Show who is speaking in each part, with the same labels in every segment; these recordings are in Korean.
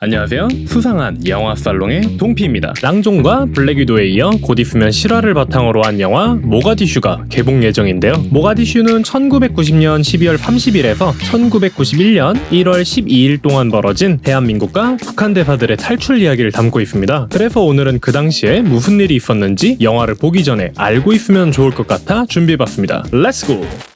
Speaker 1: 안녕하세요. 수상한 영화 살롱의 동피입니다. 랑종과 블랙 위도에 이어 곧 있으면 실화를 바탕으로 한 영화 모가디슈가 개봉 예정인데요. 모가디슈는 1990년 12월 30일에서 1991년 1월 12일 동안 벌어진 대한민국과 북한 대사들의 탈출 이야기를 담고 있습니다. 그래서 오늘은 그 당시에 무슨 일이 있었는지 영화를 보기 전에 알고 있으면 좋을 것 같아 준비해봤습니다. 렛츠고!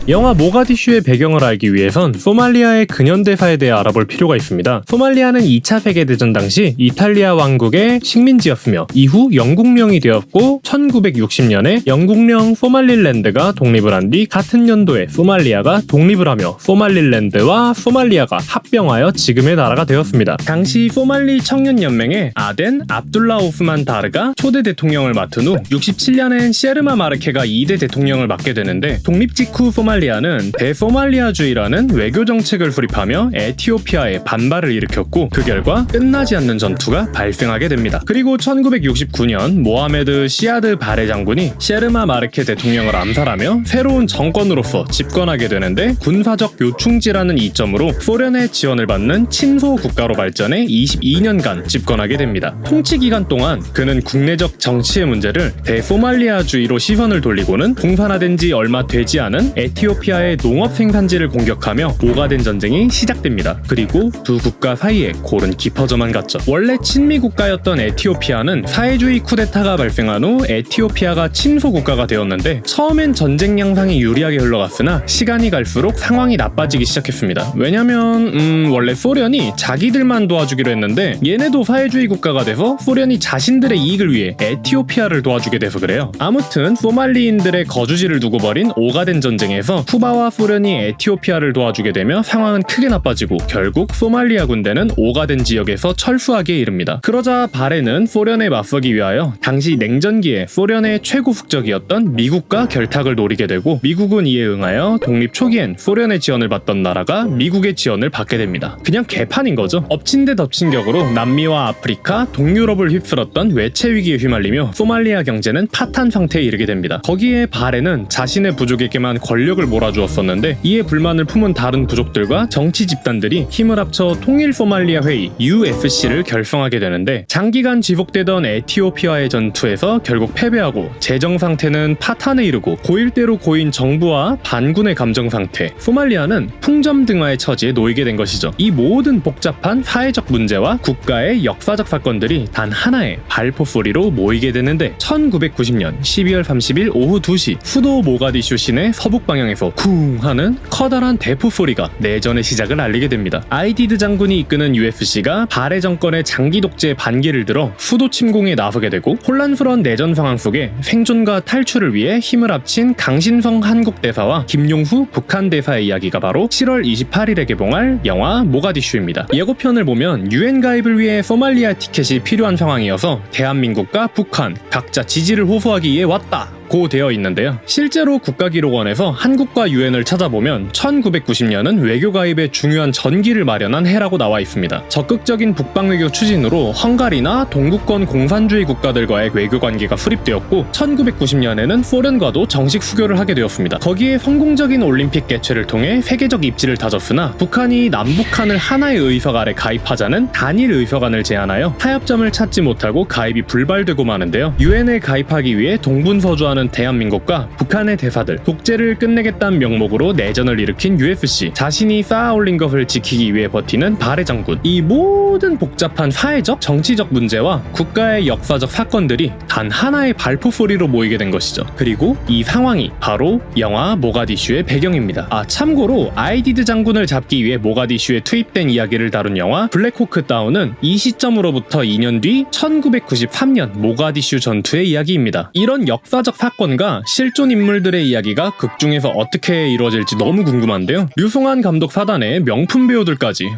Speaker 1: 영화 모가디슈의 배경을 알기 위해선 소말리아의 근현대사에 대해 알아볼 필요가 있습니다. 소말리아는 2차 세계대전 당시 이탈리아 왕국의 식민지였으며 이후 영국령이 되었고 1960년에 영국령 소말릴랜드가 독립을 한 뒤 같은 연도에 소말리아가 독립을 하며 소말릴랜드와 소말리아가 합병하여 지금의 나라가 되었습니다. 당시 소말리 청년연맹의 아덴 압둘라 오스만 다르가 초대 대통령을 맡은 후 67년엔 셰르마 마르케가 2대 대통령을 맡게 되는데 독립 직후 소말리아는 대소말리아주의라는 외교 정책을 수립하며 에티오피아에 반발을 일으켰고 그 결과 끝나지 않는 전투가 발생하게 됩니다. 그리고 1969년 모하메드 시아드 바레 장군이 셰르마 마르케 대통령을 암살하며 새로운 정권으로서 집권하게 되는데 군사적 요충지라는 이점으로 소련의 지원을 받는 친소 국가로 발전해 22년간 집권하게 됩니다. 통치 기간 동안 그는 국내적 정치의 문제를 대소말리아주의로 시선을 돌리고는 공산화된 지 얼마 되지 않은 에티오피아의 농업 생산지를 공격하며 오가덴 전쟁이 시작됩니다. 그리고 두 국가 사이에 골은 깊어져만 갔죠. 원래 친미 국가였던 에티오피아는 사회주의 쿠데타가 발생한 후 에티오피아가 친소 국가가 되었는데 처음엔 전쟁 양상이 유리하게 흘러갔으나 시간이 갈수록 상황이 나빠지기 시작했습니다. 왜냐면 원래 소련이 자기들만 도와주기로 했는데 얘네도 사회주의 국가가 돼서 소련이 자신들의 이익을 위해 에티오피아를 도와주게 돼서 그래요. 아무튼 소말리인들의 거주지를 두고 벌인 오가덴 전쟁에서 쿠바와 소련이 에티오피아를 도와주게 되며 상황은 크게 나빠지고 결국 소말리아 군대는 오가덴 지역에서 철수하기에 이릅니다. 그러자 바레는 소련에 맞서기 위하여 당시 냉전기에 소련의 최고 국적이었던 미국과 결탁을 노리게 되고 미국은 이에 응하여 독립 초기엔 소련의 지원을 받던 나라가 미국의 지원을 받게 됩니다. 그냥 개판인 거죠. 엎친 데 덮친 격으로 남미와 아프리카, 동유럽을 휩쓸었던 외채 위기에 휘말리며 소말리아 경제는 파탄 상태에 이르게 됩니다. 거기에 바레는 자신의 부족에게만 권력을 몰아주었었는데 이에 불만을 품은 다른 부족들과 정치 집단들이 힘을 합쳐 통일 소말리아 회의 USC를 결성하게 되는데 장기간 지속되던 에티오피아의 전투에서 결국 패배하고 재정 상태는 파탄에 이르고 고일대로 고인 정부와 반군의 감정 상태, 소말리아는 풍점등화의 처지에 놓이게 된 것이죠. 이 모든 복잡한 사회적 문제와 국가의 역사적 사건들이 단 하나의 발포 소리로 모이게 되는데 1990년 12월 30일 오후 2시 수도 모가디슈 시내 서북 방향에서 쿵 하는 커다란 대포 소리가 내전의 시작을 알리게 됩니다. 아이디드 장군이 이끄는 USC가 바레 정권의 장기 독재에 반기를 들어 수도 침공에 나서게 되고 혼란스러운 내전 상황 속에 생존과 탈출을 위해 힘을 합친 강신성 한국 대사와 김용수 북한 대사의 이야기가 바로 7월 28일에 개봉할 영화 모가디슈입니다. 예고편을 보면 UN 가입을 위해 소말리아 티켓이 필요한 상황이어서 대한민국과 북한 각자 지지를 호소하기 위해 왔다 고 되어 있는데요. 실제로 국가기록원에서 한국과 유엔을 찾아보면 1990년은 외교 가입에 중요한 전기를 마련한 해라고 나와 있습니다. 적극적인 북방외교 추진으로 헝가리나 동구권 공산주의 국가들과의 외교 관계가 수립되었고 1990년에는 소련과도 정식 수교를 하게 되었습니다. 거기에 성공적인 올림픽 개최를 통해 세계적 입지를 다졌으나 북한이 남북한을 하나의 의석 아래 가입하자는 단일 의석안을 제안하여 타협점을 찾지 못하고 가입이 불발되고 마는데요. 유엔에 가입하기 위해 동분서주하는 대한민국과 북한의 대사들, 독재를 끝내겠다는 명목으로 내전을 일으킨 UFC, 자신이 쌓아올린 것을 지키기 위해 버티는 바레 장군, 이 모든 복잡한 사회적, 정치적 문제와 국가의 역사적 사건들이 단 하나의 발포 소리로 모이게 된 것이죠. 그리고 이 상황이 바로 영화 모가디슈의 배경입니다. 참고로 아이디드 장군을 잡기 위해 모가디슈에 투입된 이야기를 다룬 영화 블랙호크 다운은 이 시점으로부터 2년 뒤 1993년 모가디슈 전투의 이야기입니다. 이런 역사적 사건과 실존 인물들의 이야기가 극중에서 어떻게 이루어질지 너무 궁금한데요. 류승환 감독 사단의 명품 배우들까지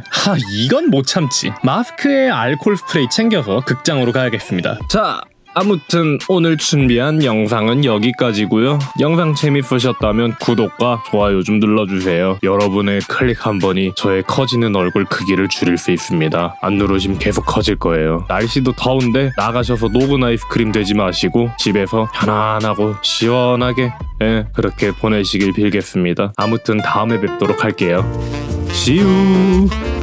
Speaker 1: 이건 못 참지. 마스크에 알코올 스프레이 챙겨서 극장으로 가야겠습니다. 자, 아무튼 오늘 준비한 영상은 여기까지고요. 영상 재밌으셨다면 구독과 좋아요 좀 눌러주세요. 여러분의 클릭 한 번이 저의 커지는 얼굴 크기를 줄일 수 있습니다. 안 누르시면 계속 커질 거예요. 날씨도 더운데 나가셔서 녹은 아이스크림 되지 마시고 집에서 편안하고 시원하게 그렇게 보내시길 빌겠습니다. 아무튼 다음에 뵙도록 할게요. See you!